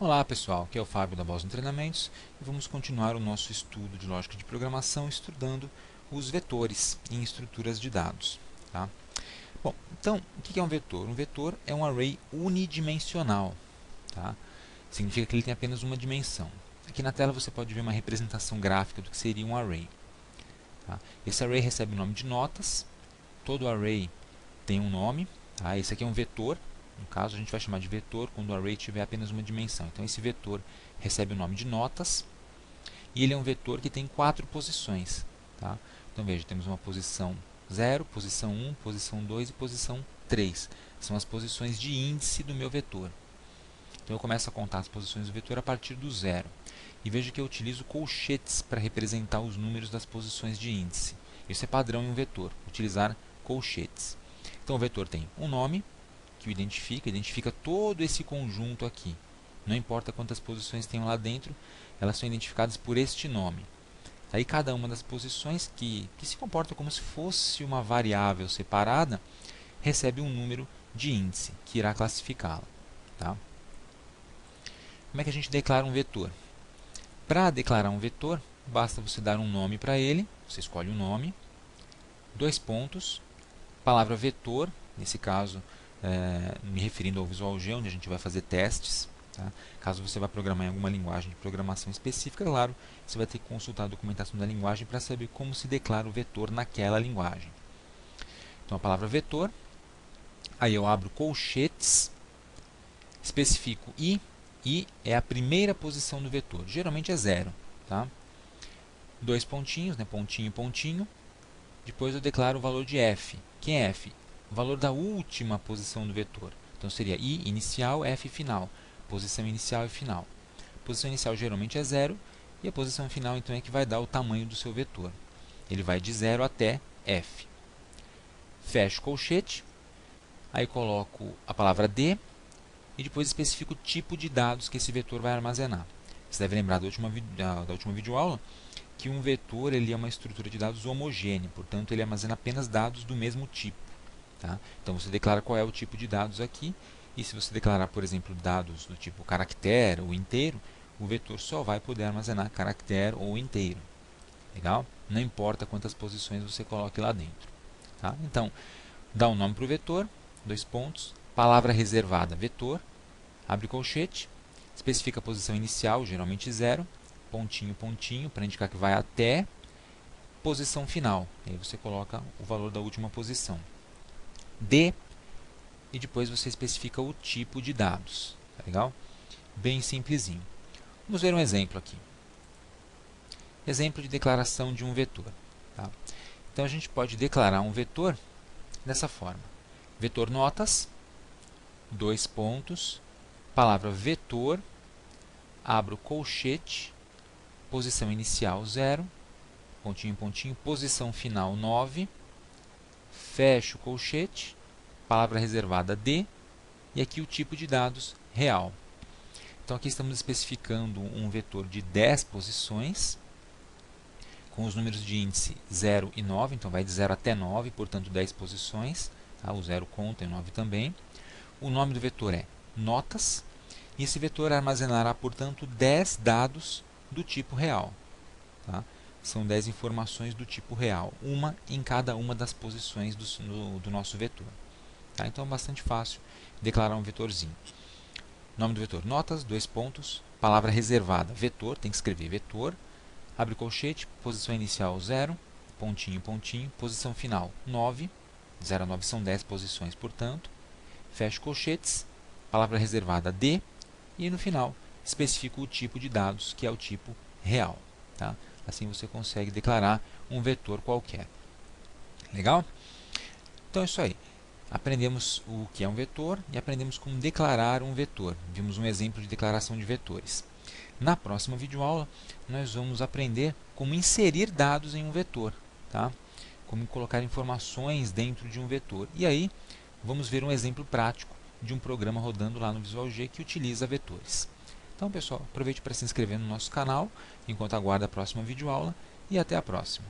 Olá pessoal, aqui é o Fábio da Boston Treinamentos e vamos continuar o nosso estudo de lógica de programação estudando os vetores em estruturas de dados. Tá? Bom, então, o que é um vetor? Um vetor é um array unidimensional. Tá? Significa que ele tem apenas uma dimensão. Aqui na tela você pode ver uma representação gráfica do que seria um array. Tá? Esse array recebe o nome de notas, todo array tem um nome. Tá? Esse aqui é um vetor. No caso, a gente vai chamar de vetor quando o array tiver apenas uma dimensão. Então, esse vetor recebe o nome de notas e ele é um vetor que tem 4 posições. Tá? Então, veja, temos uma posição 0, posição 1, posição 2 e posição 3. São as posições de índice do meu vetor. Então, eu começo a contar as posições do vetor a partir do 0. E veja que eu utilizo colchetes para representar os números das posições de índice. Isso é padrão em um vetor, utilizar colchetes. Então, o vetor tem um nome, que o identifica todo esse conjunto aqui. Não importa quantas posições tem lá dentro, elas são identificadas por este nome. Aí cada uma das posições, que se comporta como se fosse uma variável separada, recebe um número de índice, que irá classificá-la. Tá? Como é que a gente declara um vetor? Para declarar um vetor, basta você dar um nome para ele, você escolhe o nome, 2 pontos, palavra vetor, nesse caso, me referindo ao Visual G, onde a gente vai fazer testes. Tá? Caso você vá programar em alguma linguagem de programação específica, claro, você vai ter que consultar a documentação da linguagem para saber como se declara o vetor naquela linguagem. Então, a palavra vetor, aí eu abro colchetes, especifico i é a primeira posição do vetor, geralmente é 0. Tá? 2 pontinhos, né? Pontinho, pontinho, depois eu declaro o valor de f. Quem é f? O valor da última posição do vetor. Então, seria i inicial, f final. Posição inicial e final. A posição inicial geralmente é 0, e a posição final então é que vai dar o tamanho do seu vetor. Ele vai de 0 até f. Fecho o colchete, aí coloco a palavra d, e depois especifico o tipo de dados que esse vetor vai armazenar. Você deve lembrar da última videoaula que um vetor ele é uma estrutura de dados homogênea, portanto ele armazena apenas dados do mesmo tipo. Tá? Então você declara qual é o tipo de dados aqui, e se você declarar, por exemplo, dados do tipo caractere ou inteiro, o vetor só vai poder armazenar caractere ou inteiro. Legal? Não importa quantas posições você coloque lá dentro. Tá? Então, dá um nome para o vetor, 2 pontos, palavra reservada, vetor, abre colchete, especifica a posição inicial, geralmente 0, pontinho, pontinho, para indicar que vai até posição final. Aí você coloca o valor da última posição. D, e depois você especifica o tipo de dados. Tá legal? Bem simplesinho. Vamos ver um exemplo aqui. Exemplo de declaração de um vetor. Tá? Então, a gente pode declarar um vetor dessa forma. Vetor notas, 2 pontos, palavra vetor, abro colchete, posição inicial 0, pontinho, pontinho, posição final 9, fecho o colchete, palavra reservada D, e aqui o tipo de dados real. Então, aqui estamos especificando um vetor de 10 posições, com os números de índice 0 e 9, então vai de 0 até 9, portanto 10 posições, tá? O 0 conta e o 9 também. O nome do vetor é notas, e esse vetor armazenará, portanto, 10 dados do tipo real. Tá? São 10 informações do tipo real, uma em cada uma das posições do nosso vetor. Tá? Então é bastante fácil declarar um vetorzinho. Nome do vetor, notas, 2 pontos, palavra reservada, vetor, tem que escrever vetor, abre colchete, posição inicial 0, pontinho, pontinho, posição final 9, 0 a 9 são 10 posições, portanto, fecho colchetes, palavra reservada D, e no final especifico o tipo de dados, que é o tipo real. Tá? Assim você consegue declarar um vetor qualquer. Legal? Então é isso aí. Aprendemos o que é um vetor e aprendemos como declarar um vetor. Vimos um exemplo de declaração de vetores. Na próxima videoaula, nós vamos aprender como inserir dados em um vetor. Tá? Como colocar informações dentro de um vetor. E aí, vamos ver um exemplo prático de um programa rodando lá no Visual G que utiliza vetores. Então, pessoal, aproveite para se inscrever no nosso canal enquanto aguarda a próxima videoaula e até a próxima.